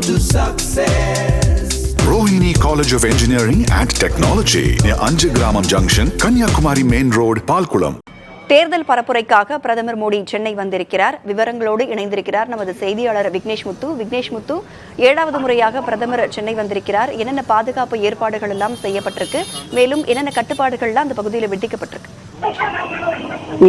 to success. Rohini College of Engineering and Technology near Anjagramam Junction, Kanyakumari Main Road, Palkulam. தேர்தல் பரப்புரைக்காக பிரதமர் மோடி சென்னை வந்திருக்கிறார். விவரங்களோடு இணைந்திருக்கிறார் நமது செய்தியாளர் விக்னேஷ் முத்து. 7வது முறையாக பிரதமர் சென்னை வந்திருக்கிறார். என்னென்ன பாதுகாப்பு ஏற்பாடுகள் எல்லாம் செய்யப்பட்டிருக்கு, மேலும் என்னென்ன கட்டுப்பாடுகள்லாம் அந்த பகுதியில் விதிக்கப்பட்டிருக்கு?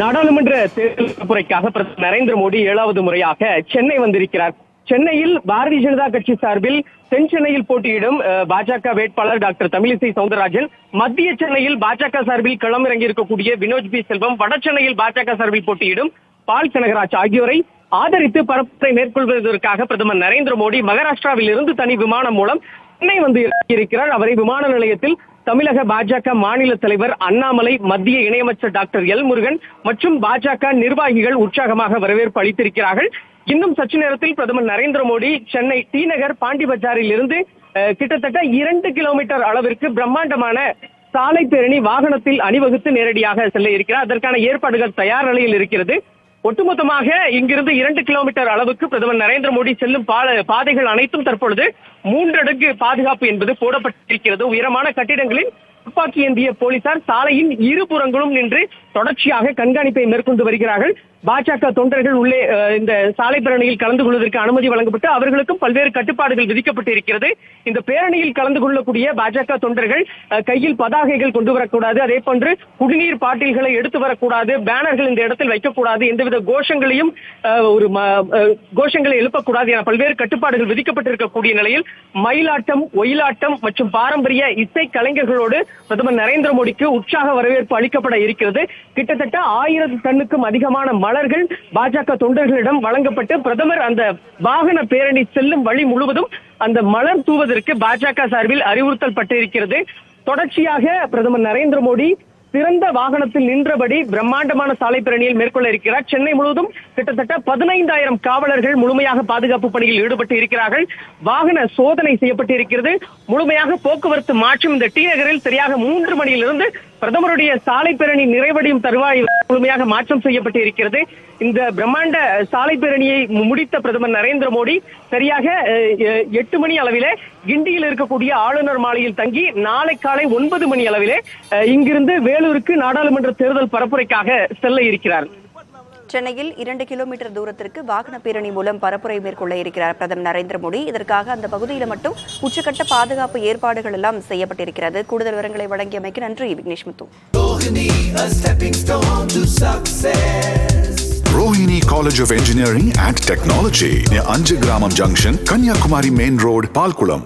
நாடாளுமன்ற தேர்தல் பரப்புரைக்காக பிரதமர் நரேந்திர மோடி 7வது முறையாக சென்னை வந்திருக்கிறார். சென்னையில் பாரதிய ஜனதா கட்சி சார்பில் தென் சென்னையில் போட்டியிடும் பாஜக வேட்பாளர் டாக்டர் தமிழிசை சவுந்தரராஜன், மத்திய சென்னையில் பாஜக சார்பில் களமிறங்கி இருக்கக்கூடிய வினோத் பி செல்வம், வட சென்னையில் பாஜக சார்பில் போட்டியிடும் பால் கனகராஜ் ஆகியோரை ஆதரித்து பரப்புரை மேற்கொள்வதற்காக பிரதமர் நரேந்திர மோடி மகாராஷ்டிராவில் இருந்து தனி விமானம் மூலம் சென்னை வந்து இருக்கிறார். அவரை விமான நிலையத்தில் தமிழக பாஜக மாநில தலைவர் அண்ணாமலை, மத்திய இணையமைச்சர் டாக்டர் எல் முருகன் மற்றும் பாஜக நிர்வாகிகள் உற்சாகமாக வரவேற்பு அளித்திருக்கிறார்கள். இன்னும் சற்று நேரத்தில் பிரதமர் நரேந்திர மோடி சென்னை டி நகர் பாண்டி பஜாரில் இருந்து கிட்டத்தட்ட 2 கிலோமீட்டர் அளவிற்கு பிரம்மாண்டமான சாலை பேரணி வாகனத்தில் அணிவகுத்து நேரடியாக செல்ல இருக்கிறார். அதற்கான ஏற்பாடுகள் தயார் நிலையில் இருக்கிறது. ஒட்டுமொத்தமாக இங்கிருந்து 2 கிலோமீட்டர் அளவுக்கு பிரதமர் நரேந்திர மோடி செல்லும் பாதைகள் அனைத்தும் தற்பொழுது 3 அடுக்கு பாதுகாப்பு என்பது போடப்பட்டிருக்கிறது. உயரமான கட்டிடங்களில் துப்பாக்கி ஏந்திய போலீசார் சாலையின் இருபுறங்களும் நின்று தொடர்ச்சியாக கண்காணிப்பை மேற்கொண்டு வருகிறார்கள். பாஜக தொண்டர்கள் உள்ளே இந்த சாலை பேரணியில் கலந்து கொள்வதற்கு அனுமதி வழங்கப்பட்டு அவர்களுக்கும் பல்வேறு கட்டுப்பாடுகள் விதிக்கப்பட்டு இருக்கிறது. இந்த பேரணியில் கலந்து கொள்ளக்கூடிய பாஜக தொண்டர்கள் கையில் பதாகைகள் கொண்டு வரக்கூடாது, அதே போன்று குடிநீர் பாட்டில்களை எடுத்து வரக்கூடாது, பேனர்கள் இந்த இடத்தில் வைக்கக்கூடாது, எந்தவித கோஷங்களை எழுப்பக்கூடாது என பல்வேறு கட்டுப்பாடுகள் விதிக்கப்பட்டிருக்கக்கூடிய நிலையில் மயிலாட்டம், ஒயிலாட்டம் மற்றும் பாரம்பரிய இசை கலைஞர்களோடு பிரதமர் நரேந்திர மோடிக்கு உற்சாக வரவேற்பு அளிக்கப்பட இருக்கிறது. கிட்டத்தட்ட 1000 டன்னுக்கும் அதிகமான மலர்கள் பாஜக தொண்டர்களிடம் வழங்கப்பட்டு பிரதமர் அந்த வாகன பேரணி செல்லும் வழி முழுவதும் அந்த மலர் தூவதற்கு பாஜக சார்பில் அறிவுறுத்தல் பட்டிருக்கிறது. தொடர்ச்சியாக பிரதமர் நரேந்திர மோடி சிறந்த வாகனத்தில் நின்றபடி பிரம்மாண்டமான சாலை பேரணியில் மேற்கொள்ள இருக்கிறார். சென்னை முழுவதும் கிட்டத்தட்ட 15000 காவலர்கள் முழுமையாக பாதுகாப்பு பணியில் ஈடுபட்டு இருக்கிறார்கள். வாகன சோதனை செய்யப்பட்டு இருக்கிறது. முழுமையாக போக்குவரத்து மாற்றும் இந்த டி நகரில் சரியாக 3 மணியிலிருந்து பிரதமருடைய சாலை பேரணி நிறைவடையும் தருவாய் முழுமையாக மாற்றம் செய்யப்பட்டு இருக்கிறது. இந்த பிரம்மாண்ட சாலை பேரணியை முடித்த பிரதமர் நரேந்திர மோடி சரியாக 8 மணி அளவிலே கிண்டியில் இருக்கக்கூடிய ஆளுநர் மாளிகையில் தங்கி நாளை காலை 9 மணி அளவிலே இங்கிருந்து வேலூருக்கு நாடாளுமன்ற தேர்தல் பரப்புரைக்காக செல்ல இருக்கிறார். சென்னையில் 2 கிலோமீட்டர் தூரத்திற்கு வாகன பேரணி மூலம் பரப்புரை மேற்கொள்ள இருக்கிறார் பிரதமர் நரேந்திர மோடி. இதற்காக அந்த பகுதியில் மட்டும் உச்சக்கட்ட பாதுகாப்பு ஏற்பாடுகள் எல்லாம் செய்யப்பட்டிருக்கிறது. கூடுதல் விவரங்களை வழங்கியமைக்கு நன்றி விக்னேஷ் முத்து. Rohini College of Engineering and Technology near Anjagramam Junction, Kanyakumari Main Road, Palkulam.